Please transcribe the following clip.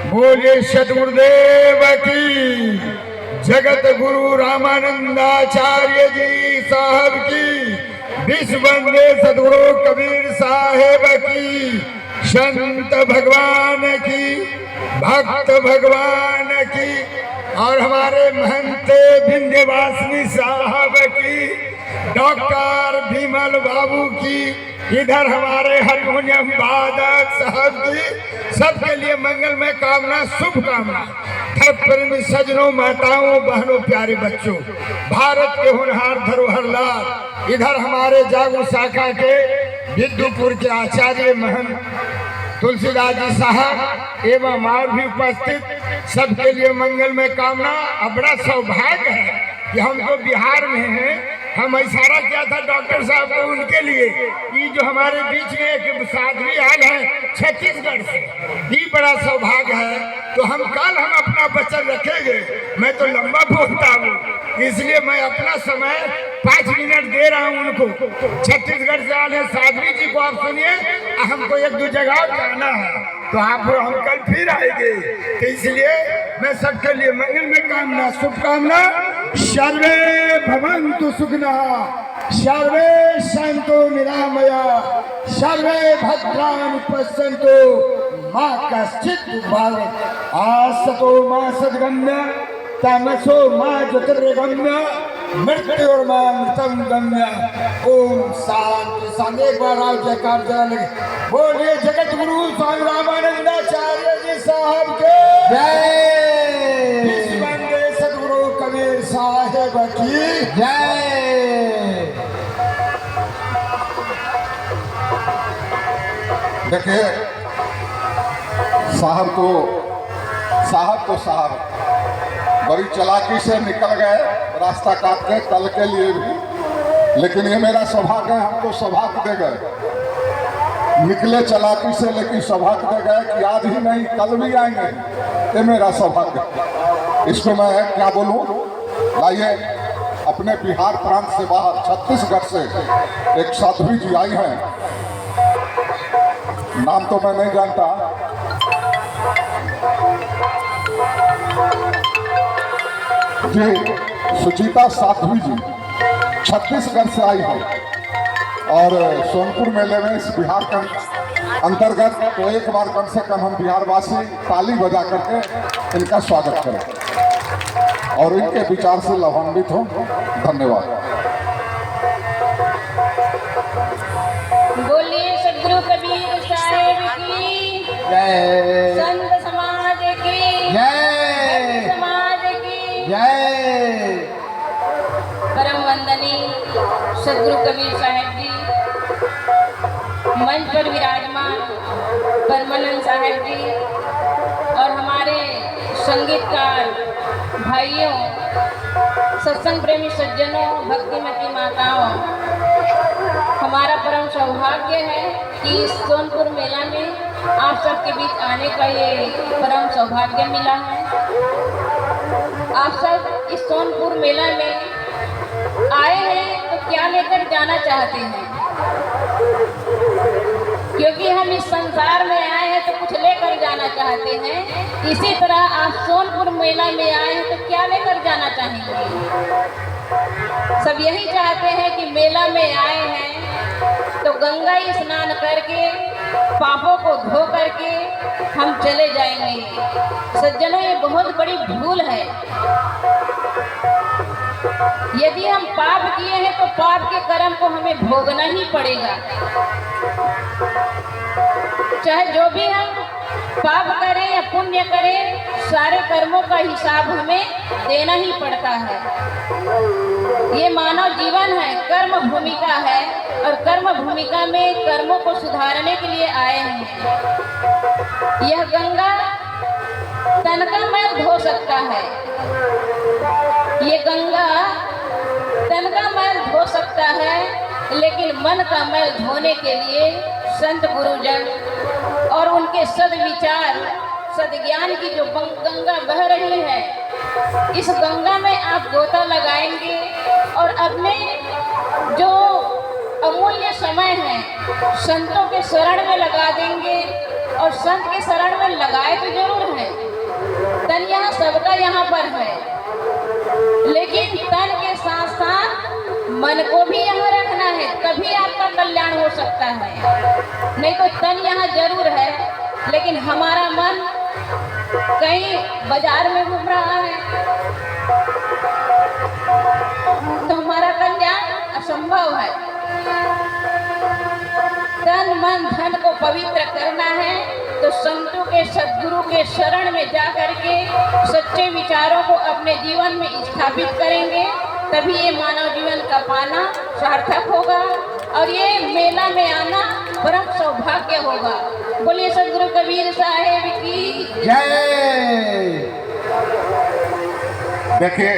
बोले सतगुरुदेव की, जगत गुरु रामानंदाचार्य जी साहब की, विश्व वंदे सतगुरु कबीर साहेब की, संत भगवान की, भक्त भगवान की, और हमारे महंत विंध्यवासिनी साहब की, डॉक्टर भीमल बाबू की, इधर हमारे हारमोनियम वादक साहब की, सबके लिए मंगलमय कामना, शुभ कामना। प्रेमी सजनों, माताओं, बहनों, प्यारे बच्चों, भारत के होनहार धरोहर लाल, इधर हमारे जागू शाखा के विद्युपुर के आचार्य महंत तुलसीदास जी साहब एवं और भी उपस्थित, सबके लिए मंगलमय कामना। अब बड़ा सौभाग्य है कि हम तो बिहार में हैं। हम इशारा किया था डॉक्टर साहब को उनके लिए, ये जो हमारे बीच में एक साध्वी आयल है छत्तीसगढ़ से, ये बड़ा सौभाग्य है। तो हम कल अपना वचन रखेंगे। मैं तो लंबा बोलता हूँ, इसलिए मैं अपना समय 5 मिनट दे रहा हूँ उनको। छत्तीसगढ़ से आए हैं साध्वी जी को, आप सुनिए। हमको 1-2 जगह जाना है, तो हम कल फिर आएंगे। तो इसलिए मैं सबके लिए मंगल में कामना, शुभकामना। सर्वे भवन्तु सुखिनः, सर्वे सन्तु निरामया, सर्वे भद्राणि पश्यन्तु मा कश्चित् दुर्भाग्यः। आसतो मा सद्गम्य, तमसो मा ज्योतिर्गम्य, मृत्योर्मा मृतं गम्य। ओम शांति शांति। एक बार आप जयकार जरा लगे। बोलिए जगत गुरु स्वामी रामानंदाचार्य जी साहब के जय। विश्व वंदे सतगुरु कबीर साहेब की जय। देखिए, साहब बड़ी चालाकी से निकल गए रास्ता काट के कल के लिए भी, लेकिन ये मेरा सौभाग्य है, हमको सौभाग्य दे गए। निकले चालाकी से, लेकिन सौभाग्य दे गए कि आज ही नहीं कल भी आएंगे। ये मेरा सौभाग्य, इसको मैं क्या बोलूं। लाइए, अपने बिहार प्रांत से बाहर छत्तीसगढ़ से एक साध्वी जी आई हैं, नाम तो मैं नहीं जानता। जी सुचिता साध्वी जी छत्तीसगढ़ से आई है और सोनपुर मेले में इस बिहार के अंतर्गत, तो एक बार कम से कम हम बिहारवासी ताली बजा करके इनका स्वागत करें और इनके विचार से लाभान्वित हों। धन्यवाद। बोलिए सदगुरु कबीर साहेब की जय। संत समाज की जय। समाज की जय। परम वंदनीय सदगुरु कबीर साहेब जी, मंच पर विराजमान परमानंद साहेब जी और हमारे संगीतकार भाइयों, सत्संग प्रेमी सज्जनों, भक्तिमती माताओं, हमारा परम सौभाग्य है कि इस सोनपुर मेला में आप सबके बीच आने का ये परम सौभाग्य मिला है। आप सब इस सोनपुर मेला में आए हैं तो क्या लेकर जाना चाहते हैं? क्योंकि हम इस संसार में आए हैं तो कुछ लेकर जाना चाहते हैं। इसी तरह आप सोनपुर मेला में आए हैं तो क्या लेकर जाना चाहेंगे? सब यही चाहते हैं कि मेला में आए हैं तो गंगा स्नान करके, पापों को धो करके हम चले जाएंगे। सज्जनों, ये बहुत बड़ी भूल है। यदि हम पाप किए हैं तो पाप के कर्म को हमें भोगना ही पड़ेगा। चाहे जो भी हम पाप करें या पुण्य करें, सारे कर्मों का हिसाब हमें देना ही पड़ता है। ये मानव जीवन है, कर्म भूमिका है और कर्म भूमिका में कर्मों को सुधारने के लिए आए हैं। यह गंगा तन का मैल धो सकता है, ये गंगा तन का मैल धो सकता है, लेकिन मन का मैल धोने के लिए संत गुरुजन और उनके सद्विचार, सद्ज्ञान की जो गंगा बह रही है, इस गंगा में आप गोता लगाएंगे और अपने जो अमूल्य समय है संतों के शरण में लगा देंगे। और संत के शरण में लगाए तो जरूर है, यहाँ पर है, लेकिन तन के साथ साथ मन को भी यहाँ रखना है, तभी आपका कल्याण हो सकता है। नहीं तो तन यहाँ जरूर है, लेकिन हमारा मन कहीं बाजार में घूम रहा है तो हमारा कल्याण असंभव है। तन मन धन को पवित्र करना है तो संतों के सद्गुरु के शरण में जा करके सच्चे विचारों को अपने जीवन में स्थापित करेंगे, तभी ये मानव जीवन का पाना सार्थक होगा और ये मेला में आना परम सौभाग्य होगा। बोलिए सद्गुरु कबीर साहेब की जय। देखिए